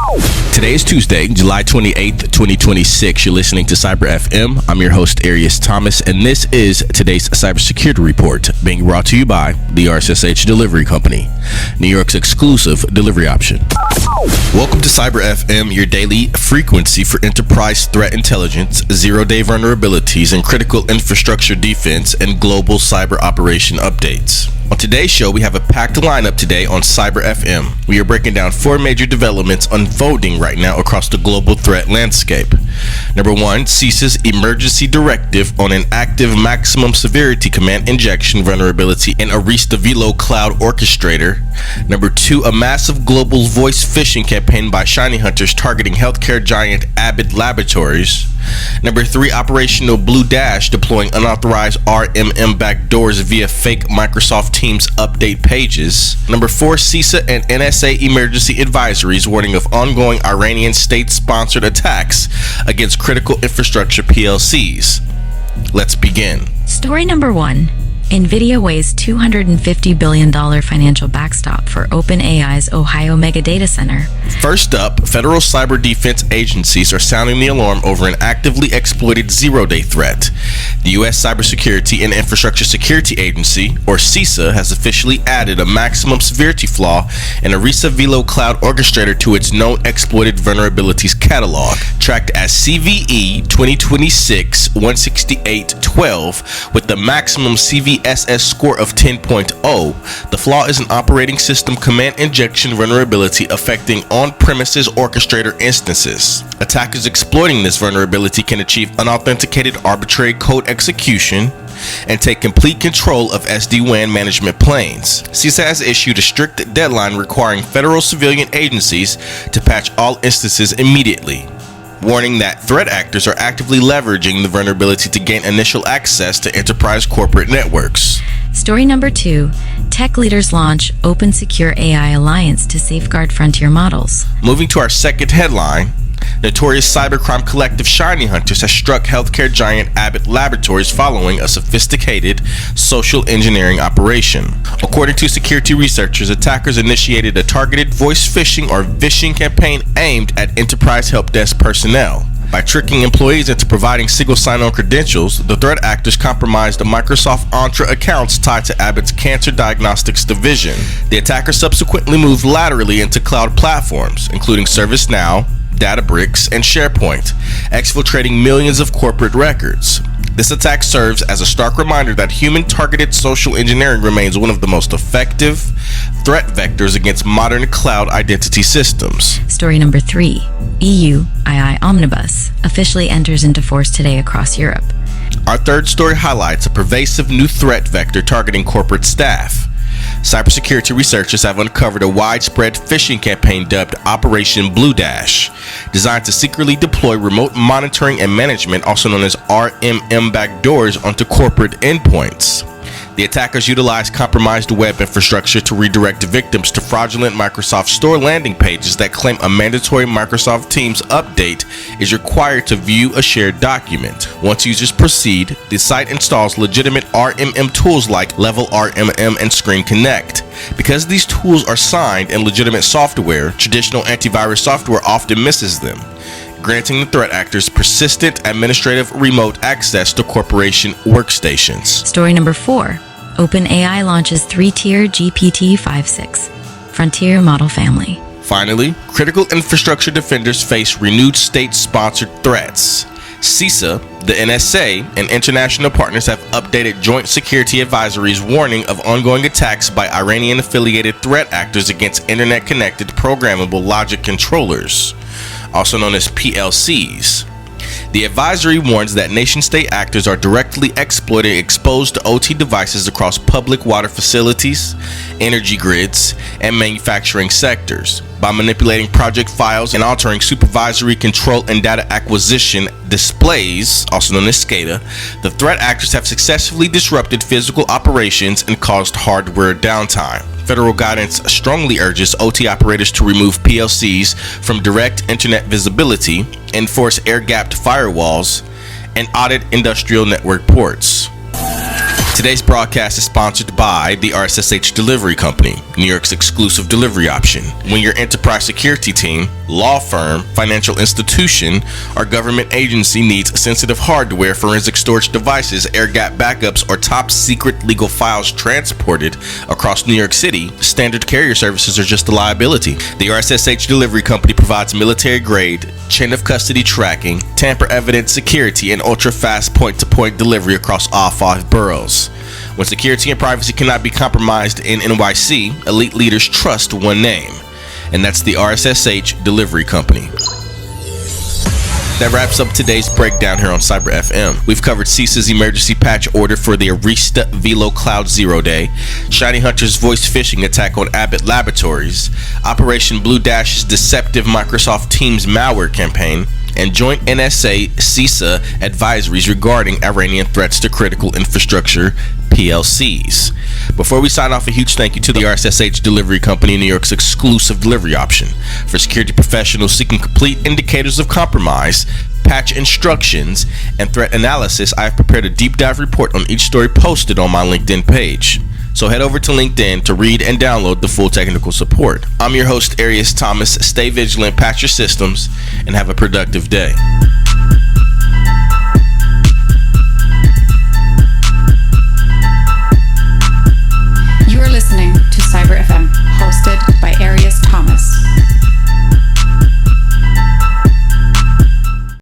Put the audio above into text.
Today is Tuesday, July 28th, 2026. You're listening to Cyber FM. I'm your host, R.S.S.H. Thomas, and this is today's Cybersecurity Report, being brought to you by the R.S.S.H. Delivery Company, New York's exclusive delivery option. Welcome to Cyber FM, your daily frequency for enterprise threat intelligence, zero-day vulnerabilities, and critical infrastructure defense and global cyber operation updates. On today's show, we have a packed lineup today on Cyber FM. We are breaking down four major developments unfolding right now across the global threat landscape. Number one, CISA's emergency directive on an active maximum-severity command injection vulnerability in Arista VeloCloud orchestrator. Number two, a massive global voice-phishing campaign by ShinyHunters targeting healthcare giant Abbott Laboratories. Number three, operational BlueDash deploying unauthorized RMM backdoors via fake Microsoft Teams update pages. Number four, CISA and NSA emergency advisories warning of ongoing Iranian state-sponsored attacks against critical infrastructure PLCs. Let's begin. Story number one. NVIDIA weighs $250 billion financial backstop for OpenAI's Ohio mega data center. First up, federal cyber defense agencies are sounding the alarm over an actively exploited zero-day threat. The U.S. Cybersecurity and Infrastructure Security Agency, or CISA, has officially added a maximum severity flaw in Arista VeloCloud orchestrator to its known exploited vulnerabilities catalog, tracked as CVE 2026-168-12 with the maximum CVSS score of 10.0. The flaw is an operating system command injection vulnerability affecting on-premises orchestrator instances. Attackers exploiting this vulnerability can achieve unauthenticated arbitrary code execution and take complete control of SD-WAN management planes. CISA has issued a strict deadline requiring federal civilian agencies to patch all instances immediately, warning that threat actors are actively leveraging the vulnerability to gain initial access to enterprise corporate networks. Story number two. Tech leaders launch Open Secure AI Alliance to safeguard frontier models. Moving to our second headline, notorious cybercrime collective ShinyHunters has struck healthcare giant Abbott Laboratories following a sophisticated social engineering operation. According to security researchers, attackers initiated a targeted voice-phishing or Vishing campaign aimed at enterprise help desk personnel. By tricking employees into providing single sign-on credentials, the threat actors compromised the Microsoft Entra accounts tied to Abbott's cancer diagnostics division. The attackers subsequently moved laterally into cloud platforms, including ServiceNow, Databricks, and SharePoint, exfiltrating millions of corporate records. This attack serves as a stark reminder that human-targeted social engineering remains one of the most effective threat vectors against modern cloud identity systems. Story number three. EU II Omnibus officially enters into force today across Europe. Our third story highlights a pervasive new threat vector targeting corporate staff. Cybersecurity researchers have uncovered a widespread phishing campaign dubbed Operation BlueDash, designed to secretly deploy remote monitoring and management, also known as RMM backdoors, onto corporate endpoints. The attackers utilized compromised web infrastructure to redirect victims to fraudulent Microsoft Store landing pages that claim a mandatory Microsoft Teams update is required to view a shared document. Once users proceed, the site installs legitimate RMM tools like Level RMM and Screen Connect. Because these tools are signed and legitimate software, traditional antivirus software often misses them, granting the threat actors persistent administrative remote access to corporation workstations. Story number four. OpenAI launches three-tier GPT-5.6 frontier model family. Finally, critical infrastructure defenders face renewed state-sponsored threats. CISA, the NSA, and international partners have updated joint security advisories warning of ongoing attacks by Iranian-affiliated threat actors against internet-connected programmable logic controllers, also known as PLCs. The advisory warns that nation-state actors are directly exploiting exposed OT devices across public water facilities, energy grids, and manufacturing sectors. By manipulating project files and altering supervisory control and data acquisition displays, also known as SCADA, the threat actors have successfully disrupted physical operations and caused hardware downtime. Federal guidance strongly urges OT operators to remove PLCs from direct internet visibility, enforce air-gapped firewalls, and audit industrial network ports. Today's broadcast is sponsored by the R.S.S.H delivery company, New York's exclusive delivery option. When your enterprise security team, law firm, financial institution, or government agency needs sensitive hardware, forensic storage devices, air-gap backups, or top secret legal files transported across New York City, standard carrier services are just a liability. The R.S.S.H delivery company provides military-grade, chain of custody tracking, tamper-evident security, and ultra-fast point-to-point delivery across all 5 boroughs. When security and privacy cannot be compromised in NYC, elite leaders trust one name, and that's the R.S.S.H delivery company. That wraps up today's breakdown here on Cyber FM. We've covered CISA's emergency patch order for the Arista VeloCloud 0-day, ShinyHunters' voice-phishing attack on Abbott Laboratories, Operation BlueDash's deceptive Microsoft Teams malware campaign, and joint NSA CISA advisories regarding Iranian threats to critical infrastructure, PLCs. Before we sign off, a huge thank you to the R.S.S.H delivery company, New York's exclusive delivery option. For security professionals seeking complete indicators of compromise, patch instructions, and threat analysis, I have prepared a deep dive report on each story posted on my LinkedIn page. So head over to LinkedIn to read and download the full technical support. I'm your host, R.S.H. Stay vigilant, patch your systems, and have a productive day.